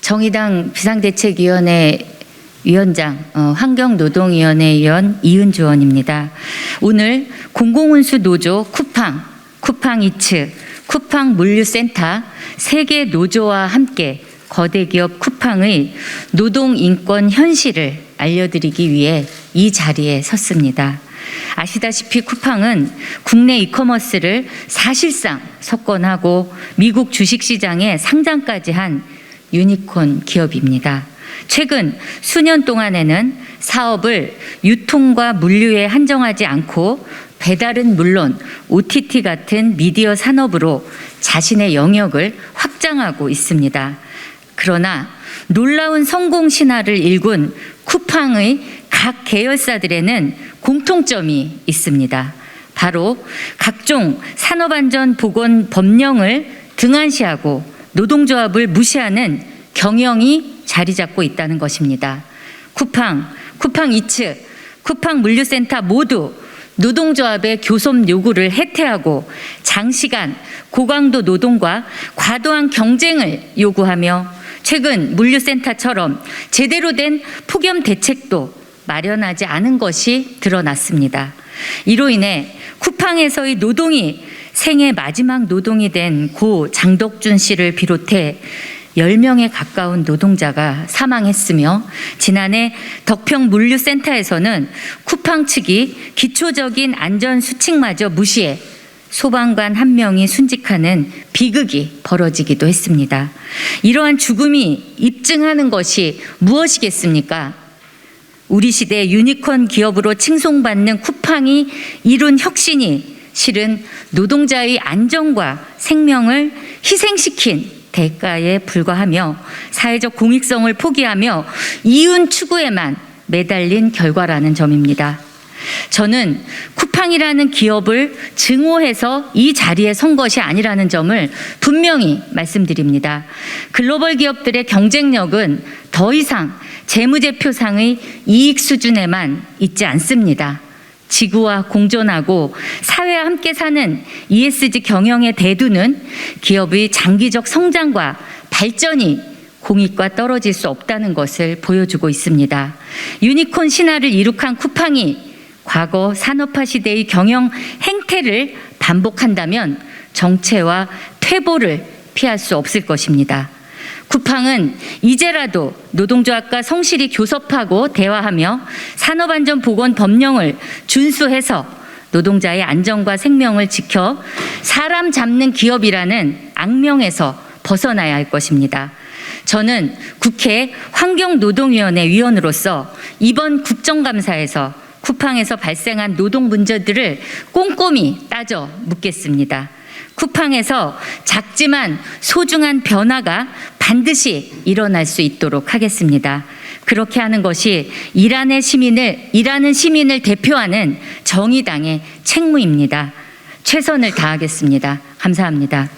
정의당 비상대책위원회 위원장, 환경노동위원회 위원 이은주 의원입니다. 오늘 공공운수 노조 쿠팡 이츠, 쿠팡 물류센터 3개 노조와 함께 거대 기업 쿠팡의 노동 인권 현실을 알려드리기 위해 이 자리에 섰습니다. 아시다시피 쿠팡은 국내 이커머스를 사실상 석권하고 미국 주식시장에 상장까지 한 유니콘 기업입니다. 최근 수년 동안에는 사업을 유통과 물류에 한정하지 않고 배달은 물론 OTT 같은 미디어 산업으로 자신의 영역을 확장하고 있습니다. 그러나 놀라운 성공 신화를 일군 쿠팡의 각 계열사들에는 공통점이 있습니다. 바로 각종 산업안전보건 법령을 등한시하고 노동조합을 무시하는 경영이 자리 잡고 있다는 것입니다. 쿠팡 이츠, 쿠팡 물류센터 모두 노동조합의 교섭 요구를 해태하고 장시간 고강도 노동과 과도한 경쟁을 요구하며 최근 물류센터처럼 제대로 된 폭염 대책도 마련하지 않은 것이 드러났습니다. 이로 인해 쿠팡에서의 노동이 생애 마지막 노동이 된 고 장덕준 씨를 비롯해 10명에 가까운 노동자가 사망했으며 지난해 덕평 물류센터에서는 쿠팡 측이 기초적인 안전 수칙마저 무시해 소방관 1명이 순직하는 비극이 벌어지기도 했습니다. 이러한 죽음이 입증하는 것이 무엇이겠습니까? 우리 시대 유니콘 기업으로 칭송받는 쿠팡이 이룬 혁신이 실은 노동자의 안전과 생명을 희생시킨 대가에 불과하며 사회적 공익성을 포기하며 이윤 추구에만 매달린 결과라는 점입니다. 저는 쿠팡이라는 기업을 증오해서 이 자리에 선 것이 아니라는 점을 분명히 말씀드립니다. 글로벌 기업들의 경쟁력은 더 이상 재무제표상의 이익 수준에만 있지 않습니다. 지구와 공존하고 사회와 함께 사는 ESG 경영의 대두는 기업의 장기적 성장과 발전이 공익과 떨어질 수 없다는 것을 보여주고 있습니다. 유니콘 신화를 이룩한 쿠팡이 과거 산업화 시대의 경영 행태를 반복한다면 정체와 퇴보를 피할 수 없을 것입니다. 쿠팡은 이제라도 노동조합과 성실히 교섭하고 대화하며 산업안전보건 법령을 준수해서 노동자의 안전과 생명을 지켜 사람 잡는 기업이라는 악명에서 벗어나야 할 것입니다. 저는 국회 환경노동위원회 위원으로서 이번 국정감사에서 쿠팡에서 발생한 노동 문제들을 꼼꼼히 따져 묻겠습니다. 쿠팡에서 작지만 소중한 변화가 반드시 일어날 수 있도록 하겠습니다. 그렇게 하는 것이 일하는 시민을 대표하는 정의당의 책무입니다. 최선을 다하겠습니다. 감사합니다.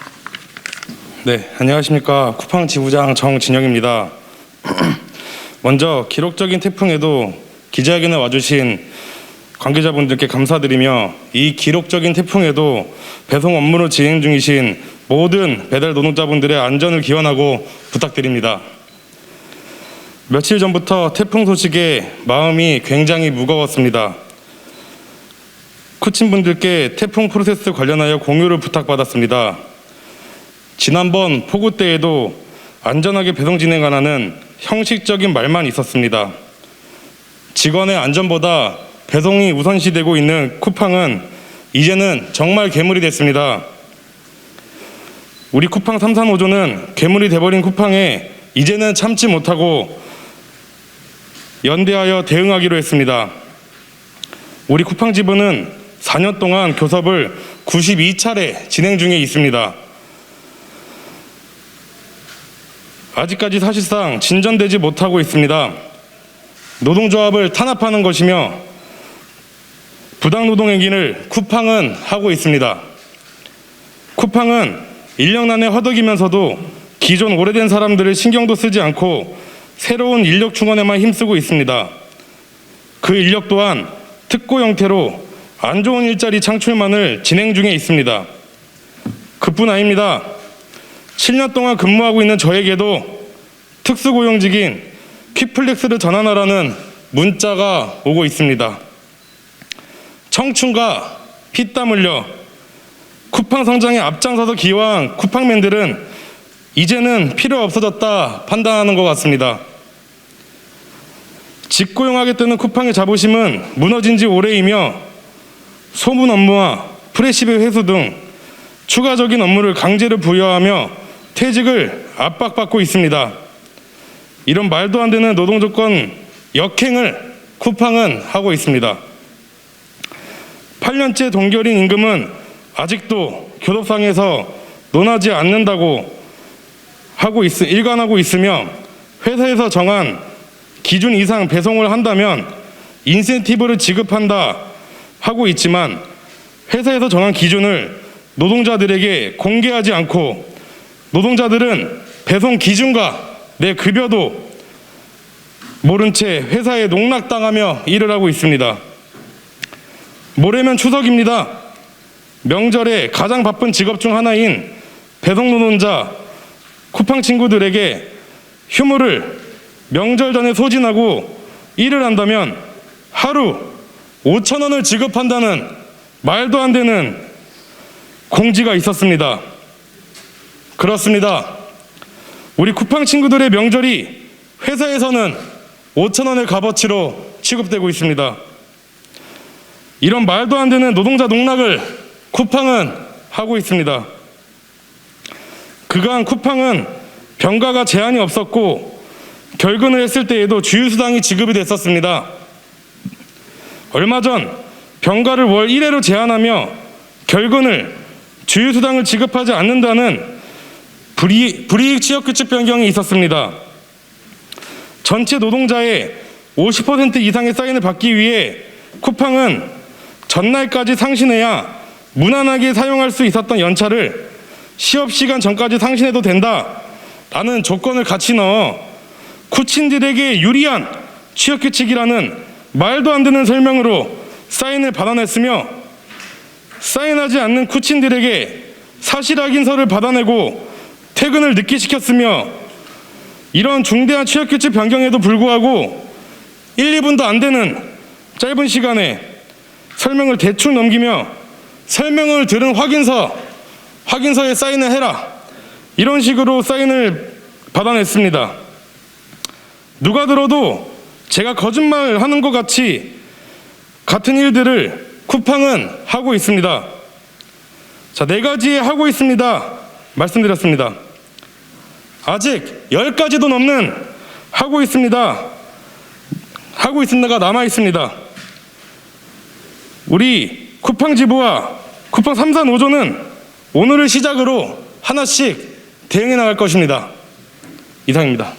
네, 안녕하십니까. 쿠팡 지부장 정진영입니다. 먼저 기록적인 태풍에도 기자회견에 와주신 관계자분들께 감사드리며 이 기록적인 태풍에도 배송 업무를 진행 중이신 모든 배달 노동자분들의 안전을 기원하고 부탁드립니다. 며칠 전부터 태풍 소식에 마음이 굉장히 무거웠습니다. 쿠친분들께 태풍 프로세스 관련하여 공유를 부탁받았습니다. 지난번 폭우 때에도 안전하게 배송 진행하라는 형식적인 말만 있었습니다. 직원의 안전보다 배송이 우선시되고 있는 쿠팡은 이제는 정말 괴물이 됐습니다. 우리 쿠팡 3사노조는 괴물이 돼버린 쿠팡에 이제는 참지 못하고 연대하여 대응하기로 했습니다. 우리 쿠팡 지부는 4년 동안 교섭을 92차례 진행 중에 있습니다. 아직까지 사실상 진전되지 못하고 있습니다. 노동조합을 탄압하는 것이며 부당노동행위를 쿠팡은 하고 있습니다. 쿠팡은 인력난에 허덕이면서도 기존 오래된 사람들을 신경도 쓰지 않고 새로운 인력 충원에만 힘쓰고 있습니다. 그 인력 또한 특고 형태로 안 좋은 일자리 창출만을 진행 중에 있습니다. 그뿐 아닙니다. 7년 동안 근무하고 있는 저에게도 특수고용직인 퀵플렉스를 전환하라는 문자가 오고 있습니다. 청춘과 피땀 흘려 쿠팡 성장에 앞장서서 기여한 쿠팡맨들은 이제는 필요 없어졌다 판단하는 것 같습니다. 직고용하겠다는 쿠팡의 자부심은 무너진 지 오래이며 소문 업무와 프레시백 회수 등 추가적인 업무를 강제로 부여하며 퇴직을 압박받고 있습니다. 이런 말도 안 되는 노동조건 역행을 쿠팡은 하고 있습니다. 8년째 동결인 임금은 아직도 교섭상에서 논하지 않는다고 일관하고 있으며 회사에서 정한 기준 이상 배송을 한다면 인센티브를 지급한다 하고 있지만 회사에서 정한 기준을 노동자들에게 공개하지 않고 노동자들은 배송 기준과 내 급여도 모른 채 회사에 농락당하며 일을 하고 있습니다. 모레면 추석입니다. 명절에 가장 바쁜 직업 중 하나인 배송 노동자 쿠팡 친구들에게 휴무를 명절 전에 소진하고 일을 한다면 하루 5,000원을 지급한다는 말도 안 되는 공지가 있었습니다. 그렇습니다. 우리 쿠팡 친구들의 명절이 회사에서는 5,000원의 값어치로 취급되고 있습니다. 이런 말도 안 되는 노동자 농락을 쿠팡은 하고 있습니다. 그간 쿠팡은 병가가 제한이 없었고 결근을 했을 때에도 주휴수당이 지급이 됐었습니다. 얼마 전 병가를 월 1회로 제한하며 결근을 주휴수당을 지급하지 않는다는 불이익 취업규칙 변경이 있었습니다. 전체 노동자의 50% 이상의 사인을 받기 위해 쿠팡은 전날까지 상신해야 무난하게 사용할 수 있었던 연차를 시업시간 전까지 상신해도 된다라는 조건을 같이 넣어 쿠친들에게 유리한 취업규칙이라는 말도 안 되는 설명으로 사인을 받아냈으며 사인하지 않는 쿠친들에게 사실 확인서를 받아내고 퇴근을 늦게 시켰으며 이런 중대한 취업규칙 변경에도 불구하고 1, 2분도 안 되는 짧은 시간에 설명을 대충 넘기며 설명을 들은 확인서에 사인을 해라 이런 식으로 사인을 받아냈습니다. 누가 들어도 제가 거짓말하는 것 같은 일들을 쿠팡은 하고 있습니다. 자, 4가지 하고 있습니다. 말씀드렸습니다. 아직 10가지도 넘는 하고 있습니다가 남아 있습니다. 우리 쿠팡 지부와 쿠팡 3사 노조는 오늘을 시작으로 하나씩 대응해 나갈 것입니다. 이상입니다.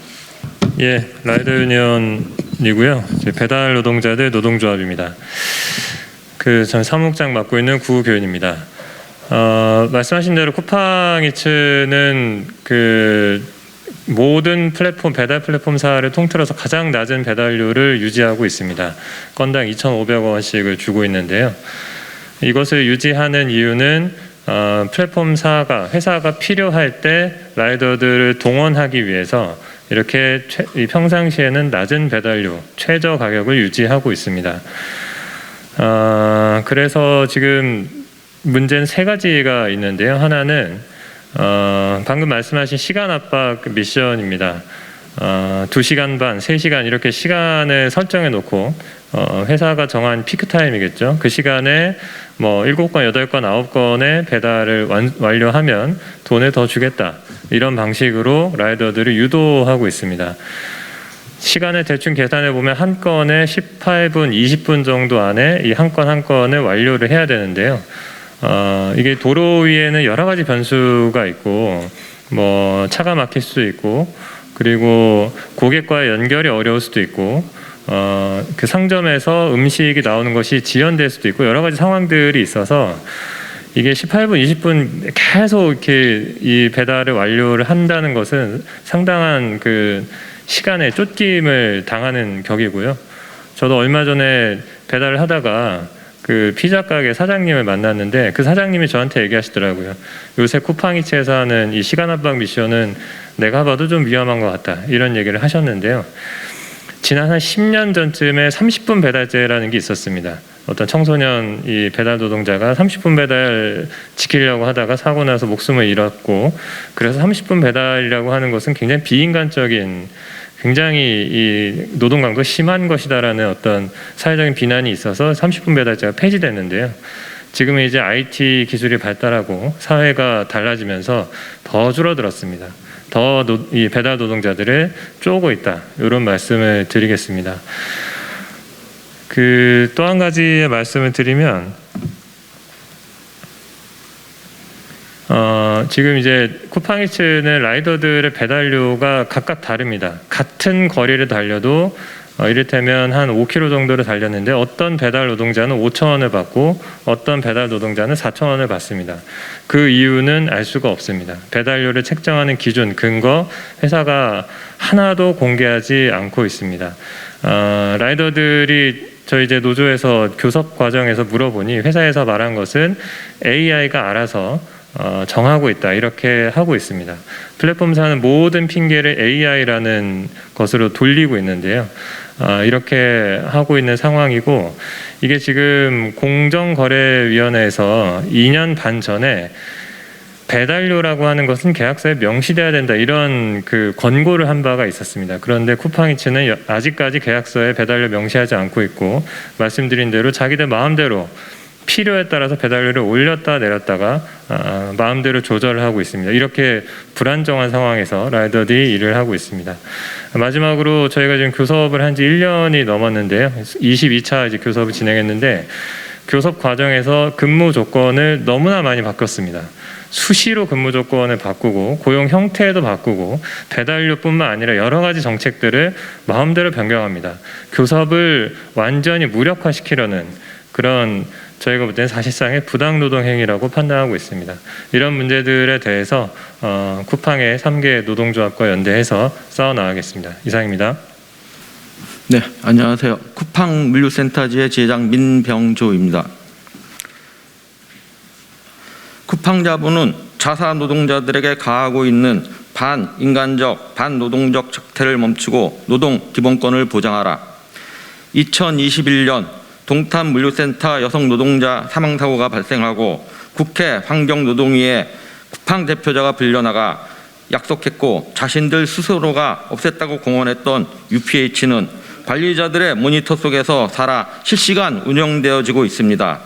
예, 라이더 유니언이고요. 배달 노동자들 노동조합입니다. 전 사무국장 맡고 있는 구교인입니다. 말씀하신 대로 쿠팡이츠는 모든 배달 플랫폼사를 통틀어서 가장 낮은 배달료를 유지하고 있습니다. 건당 2,500원씩을 주고 있는데요. 이것을 유지하는 이유는 회사가 필요할 때 라이더들을 동원하기 위해서 이렇게 평상시에는 낮은 배달료, 최저 가격을 유지하고 있습니다. 그래서 지금 문제는 3가지가 있는데요. 하나는 방금 말씀하신 시간 압박 미션입니다. 2시간 반, 3시간 이렇게 시간을 설정해 놓고 회사가 정한 피크타임이겠죠. 그 시간에 7건, 8건, 9건의 배달을 완료하면 돈을 더 주겠다. 이런 방식으로 라이더들을 유도하고 있습니다. 시간을 대충 계산해 보면 한 건에 18분, 20분 정도 안에 이 한 건 한 건을 완료를 해야 되는데요. 이게 도로 위에는 여러 가지 변수가 있고 차가 막힐 수도 있고 그리고 고객과의 연결이 어려울 수도 있고 그 상점에서 음식이 나오는 것이 지연될 수도 있고 여러 가지 상황들이 있어서 이게 18분, 20분 계속 이렇게 이 배달을 완료를 한다는 것은 상당한 시간에 쫓김을 당하는 격이고요. 저도 얼마 전에 배달을 하다가 그 피자 가게 사장님을 만났는데 그 사장님이 저한테 얘기하시더라고요. 요새 쿠팡이츠에서 하는 이 시간 압박 미션은 내가 봐도 좀 위험한 것 같다, 이런 얘기를 하셨는데요. 지난 한 10년 전쯤에 30분 배달제라는 게 있었습니다. 어떤 청소년 이 배달 노동자가 30분 배달 지키려고 하다가 사고 나서 목숨을 잃었고, 그래서 30분 배달이라고 하는 것은 굉장히 비인간적인, 굉장히 이 노동 강도가 심한 것이다라는 어떤 사회적인 비난이 있어서 30분 배달제가 폐지됐는데요. 지금은 이제 IT 기술이 발달하고 사회가 달라지면서 더 줄어들었습니다. 더 이 배달 노동자들을 쪼고 있다, 이런 말씀을 드리겠습니다. 그 또 한 가지의 말씀을 드리면, 지금 이제 쿠팡이츠는 라이더들의 배달료가 각각 다릅니다. 같은 거리를 달려도 이를테면 한 5km 정도를 달렸는데 어떤 배달 노동자는 5,000원을 받고 어떤 배달 노동자는 4,000원을 받습니다. 그 이유는 알 수가 없습니다. 배달료를 책정하는 기준, 근거, 회사가 하나도 공개하지 않고 있습니다. 라이더들이 저희 이제 노조에서 교섭 과정에서 물어보니 회사에서 말한 것은 AI가 알아서 정하고 있다, 이렇게 하고 있습니다. 플랫폼사는 모든 핑계를 AI라는 것으로 돌리고 있는데요. 이렇게 하고 있는 상황이고, 이게 지금 공정거래위원회에서 2년 반 전에 배달료라고 하는 것은 계약서에 명시돼야 된다, 이런 그 권고를 한 바가 있었습니다. 그런데 쿠팡이츠는 아직까지 계약서에 배달료 명시하지 않고 있고, 말씀드린 대로 자기들 마음대로 필요에 따라서 배달료를 올렸다 내렸다가 마음대로 조절을 하고 있습니다. 이렇게 불안정한 상황에서 라이더들이 일을 하고 있습니다. 마지막으로 저희가 지금 교섭을 한 지 1년이 넘었는데요. 22차 이제 교섭을 진행했는데, 교섭 과정에서 근무 조건을 너무나 많이 바꿨습니다. 수시로 근무 조건을 바꾸고 고용 형태도 바꾸고 배달료뿐만 아니라 여러 가지 정책들을 마음대로 변경합니다. 교섭을 완전히 무력화시키려는 그런, 저희가 볼 때는 사실상의 부당노동 행위라고 판단하고 있습니다. 이런 문제들에 대해서 쿠팡의 3개 노동조합과 연대해서 싸워나가겠습니다. 이상입니다. 네, 안녕하세요. 쿠팡 물류센터지의 지회장 민병조입니다. 쿠팡 자부는 자사 노동자들에게 가하고 있는 반인간적, 반노동적 적태를 멈추고 노동 기본권을 보장하라. 2021년 동탄 물류센터 여성 노동자 사망사고가 발생하고 국회 환경노동위에 쿠팡 대표자가 불려나가 약속했고 자신들 스스로가 없앴다고 공언했던 UPH는 관리자들의 모니터 속에서 살아 실시간 운영되어지고 있습니다.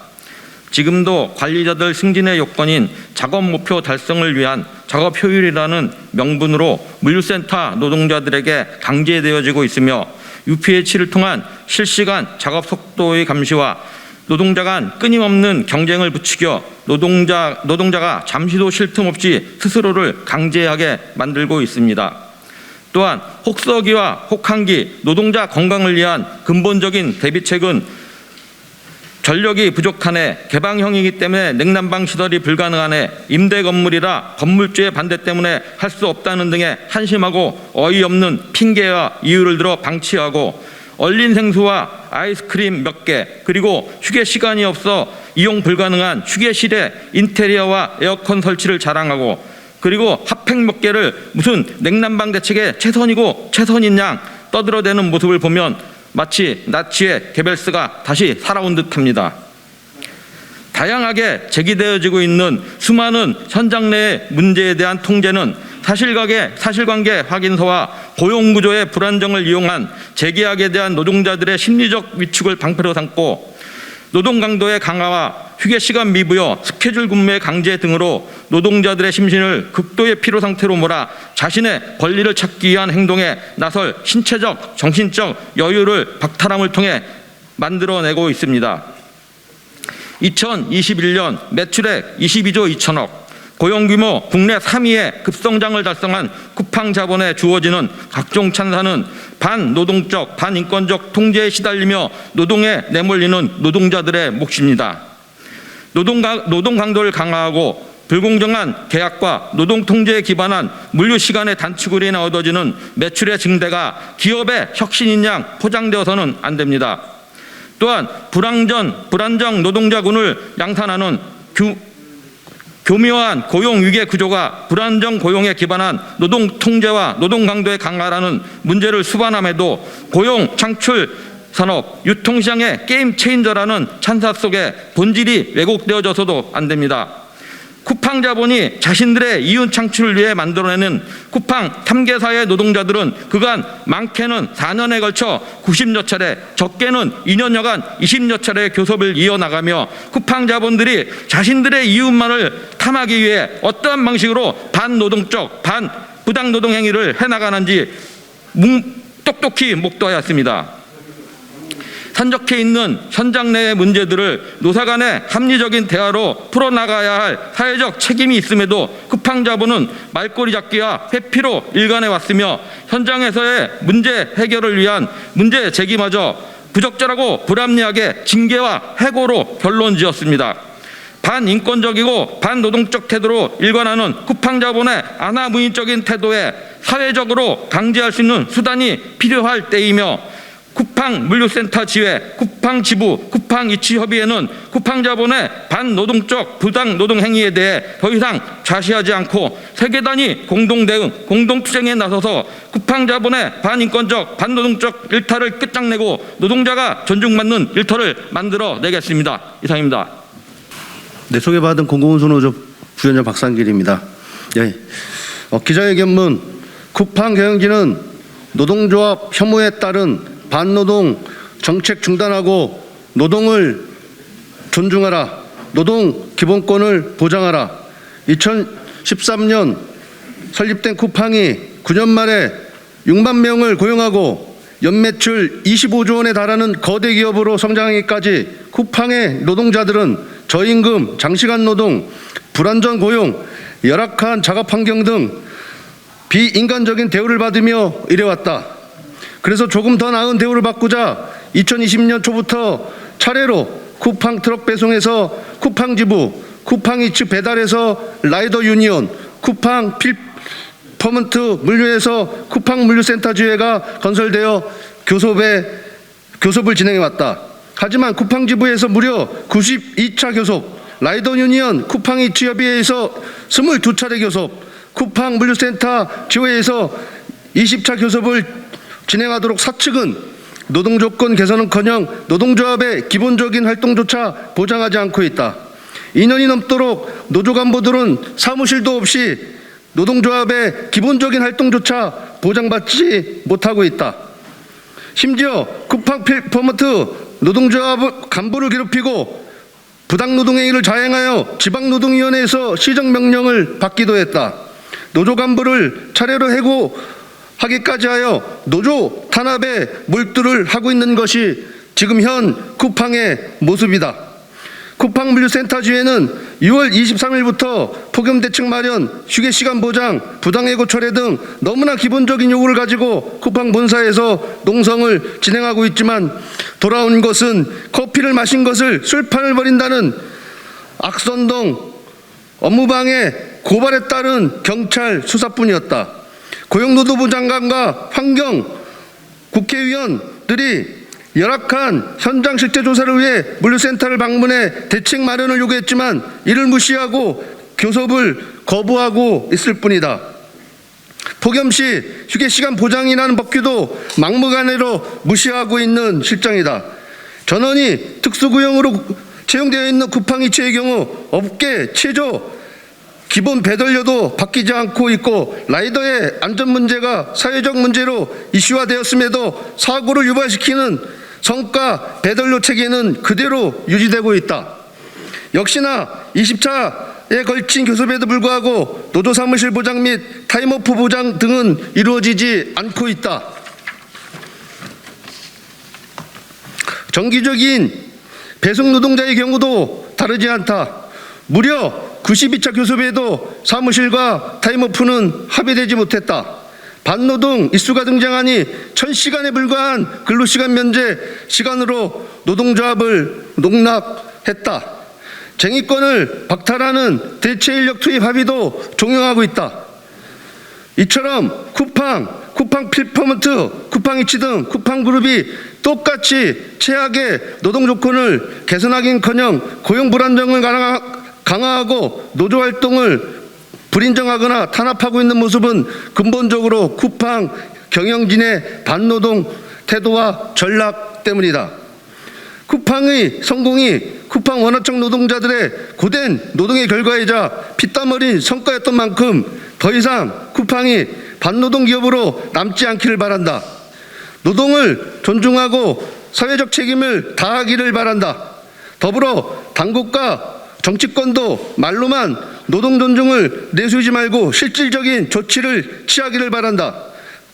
지금도 관리자들 승진의 요건인 작업 목표 달성을 위한 작업 효율이라는 명분으로 물류센터 노동자들에게 강제되어지고 있으며, UPH를 통한 실시간 작업 속도의 감시와 노동자 간 끊임없는 경쟁을 부추겨 노동자가 잠시도 쉴 틈 없이 스스로를 강제하게 만들고 있습니다. 또한 혹서기와 혹한기, 노동자 건강을 위한 근본적인 대비책은 전력이 부족하네, 개방형이기 때문에 냉난방 시설이 불가능하네, 임대 건물이라 건물주의 반대 때문에 할 수 없다는 등의 한심하고 어이없는 핑계와 이유를 들어 방치하고, 얼린 생수와 아이스크림 몇 개, 그리고 휴게 시간이 없어 이용 불가능한 휴게실에 인테리어와 에어컨 설치를 자랑하고, 그리고 핫팩 몇 개를 무슨 냉난방 대책의 최선이고 최선인 양 떠들어대는 모습을 보면 마치 나치의 게벨스가 다시 살아온 듯합니다. 다양하게 제기되어지고 있는 수많은 현장 내의 문제에 대한 통제는 사실관계 확인서와 고용구조의 불안정을 이용한 재계약에 대한 노동자들의 심리적 위축을 방패로 삼고, 노동 강도의 강화와 휴게시간 미부여, 스케줄 근무의 강제 등으로 노동자들의 심신을 극도의 피로 상태로 몰아 자신의 권리를 찾기 위한 행동에 나설 신체적, 정신적 여유를 박탈함을 통해 만들어내고 있습니다. 2021년 매출액 22조 2천억, 고용규모 국내 3위의 급성장을 달성한 쿠팡 자본에 주어지는 각종 찬사는 반노동적, 반인권적 통제에 시달리며 노동에 내몰리는 노동자들의 몫입니다. 노동 강도를 강화하고 불공정한 계약과 노동 통제에 기반한 물류 시간의 단축으로 인해 얻어지는 매출의 증대가 기업의 혁신인 양 포장되어서는 안 됩니다. 또한 불안정 노동자군을 양산하는 교묘한 고용 위계 구조가 불안정 고용에 기반한 노동 통제와 노동 강도의 강화라는 문제를 수반함에도 고용 창출 산업 유통시장의 게임 체인저라는 찬사 속에 본질이 왜곡되어져서도 안 됩니다. 쿠팡 자본이 자신들의 이윤 창출을 위해 만들어내는 쿠팡 탐계사의 노동자들은 그간 많게는 4년에 걸쳐 90여 차례, 적게는 2년여간 20여 차례의 교섭을 이어나가며 쿠팡 자본들이 자신들의 이윤만을 탐하기 위해 어떠한 방식으로 반노동적, 반부당 노동 행위를 해나가는지 똑똑히 목도하였습니다. 산적해 있는 현장 내의 문제들을 노사 간의 합리적인 대화로 풀어나가야 할 사회적 책임이 있음에도 쿠팡 자본은 말꼬리 잡기와 회피로 일관해 왔으며 현장에서의 문제 해결을 위한 문제 제기마저 부적절하고 불합리하게 징계와 해고로 결론 지었습니다. 반인권적이고 반노동적 태도로 일관하는 쿠팡 자본의 안하무인적인 태도에 사회적으로 강제할 수 있는 수단이 필요할 때이며 쿠팡 물류센터 지회, 쿠팡 지부, 쿠팡 이치협의회는 쿠팡 자본의 반노동적 부당 노동 행위에 대해 더 이상 좌시하지 않고 세계 단위 공동 대응, 공동 투쟁에 나서서 쿠팡 자본의 반인권적, 반노동적 일탈을 끝장내고 노동자가 존중받는 일터를 만들어 내겠습니다. 이상입니다. 네, 소개받은 공공운수노조 부위원장 박상길입니다. 예, 기자회견문 쿠팡 경영진은 노동조합 혐오에 따른 반노동 정책 중단하고 노동을 존중하라, 노동 기본권을 보장하라. 2013년 설립된 쿠팡이 9년 만에 6만 명을 고용하고 연매출 25조 원에 달하는 거대 기업으로 성장하기까지 쿠팡의 노동자들은 저임금, 장시간 노동, 불안정 고용, 열악한 작업 환경 등 비인간적인 대우를 받으며 일해왔다. 그래서 조금 더 나은 대우를 받고자 2020년 초부터 차례로 쿠팡 트럭 배송에서 쿠팡 지부, 쿠팡 이츠 배달에서 라이더 유니온, 쿠팡 필퍼먼트 물류에서 쿠팡 물류센터 지회가 건설되어 교섭을 진행해왔다. 하지만 쿠팡 지부에서 무려 92차 교섭, 라이더 유니온 쿠팡 이츠 협의회에서 22차례 교섭, 쿠팡 물류센터 지회에서 20차 교섭을 진행하도록 사측은 노동조건 개선은커녕 노동조합의 기본적인 활동조차 보장하지 않고 있다. 2년이 넘도록 노조 간부들은 사무실도 없이 노동조합의 기본적인 활동조차 보장받지 못하고 있다. 심지어 쿠팡 필퍼먼트 노동조합 간부를 괴롭히고 부당노동행위를 자행하여 지방노동위원회에서 시정명령을 받기도 했다. 노조 간부를 차례로 해고하기까지 하여 노조 탄압에 몰두를 하고 있는 것이 지금 현 쿠팡의 모습이다. 쿠팡 물류센터 지회는 6월 23일부터 폭염대책 마련, 휴게시간 보장, 부당해고 철회 등 너무나 기본적인 요구를 가지고 쿠팡 본사에서 농성을 진행하고 있지만 돌아온 것은 커피를 마신 것을 술판을 벌인다는 악선동 업무방해 고발에 따른 경찰 수사뿐이었다. 고용노동부 장관과 환경 국회의원들이 열악한 현장 실태 조사를 위해 물류센터를 방문해 대책 마련을 요구했지만 이를 무시하고 교섭을 거부하고 있을 뿐이다. 폭염 시 휴게시간 보장이라는 법규도 막무가내로 무시하고 있는 실정이다. 전원이 특수구역으로 채용되어 있는 쿠팡 이츠의 경우 업계 최저 기본 배달료도 바뀌지 않고 있고 라이더의 안전 문제가 사회적 문제로 이슈화되었음에도 사고를 유발시키는 성과 배달료 체계는 그대로 유지되고 있다. 역시나 20차에 걸친 교섭에도 불구하고 노조 사무실 보장 및 타임오프 보장 등은 이루어지지 않고 있다. 정기적인 배송 노동자의 경우도 다르지 않다. 무려 92차 교섭에도 사무실과 타임오프는 합의되지 못했다. 반노동 이슈가 등장하니 1000시간에 불과한 근로시간 면제 시간으로 노동조합을 농락했다. 쟁의권을 박탈하는 대체인력 투입 합의도 종용하고 있다. 이처럼 쿠팡 필퍼먼트, 쿠팡이츠 등 쿠팡그룹이 똑같이 최악의 노동 조건을 개선하긴커녕 고용 불안정을 강화하고 노조 활동을 불인정하거나 탄압하고 있는 모습은 근본적으로 쿠팡 경영진의 반노동 태도와 전략 때문이다. 쿠팡의 성공이 쿠팡 원화청 노동자들의 고된 노동의 결과이자 피땀 어린 성과였던 만큼 더 이상 쿠팡이 반노동 기업으로 남지 않기를 바란다. 노동을 존중하고 사회적 책임을 다하기를 바란다. 더불어 당국과 정치권도 말로만 노동 존중을 내세우지 말고 실질적인 조치를 취하기를 바란다.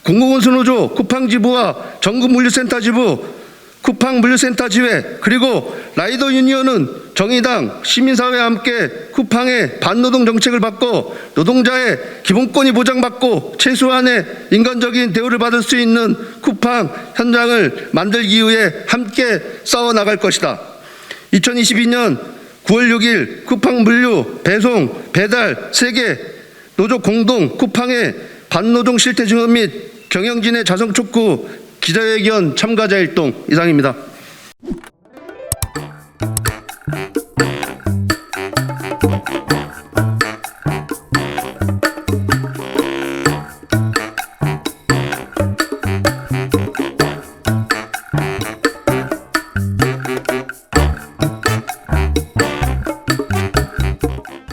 공공운수노조 쿠팡지부와 전국물류센터지부, 쿠팡물류센터 지회, 그리고 라이더 유니언은 정의당, 시민사회와 함께 쿠팡의 반노동 정책을 바꿔 노동자의 기본권이 보장받고 최소한의 인간적인 대우를 받을 수 있는 쿠팡 현장을 만들기 위해 함께 싸워나갈 것이다. 2022년 9월 6일 쿠팡 물류, 배송, 배달, 세계 노조 공동 쿠팡의 반노동 실태 증언 및 경영진의 자성 촉구 기자회견 참가자 일동 이상입니다.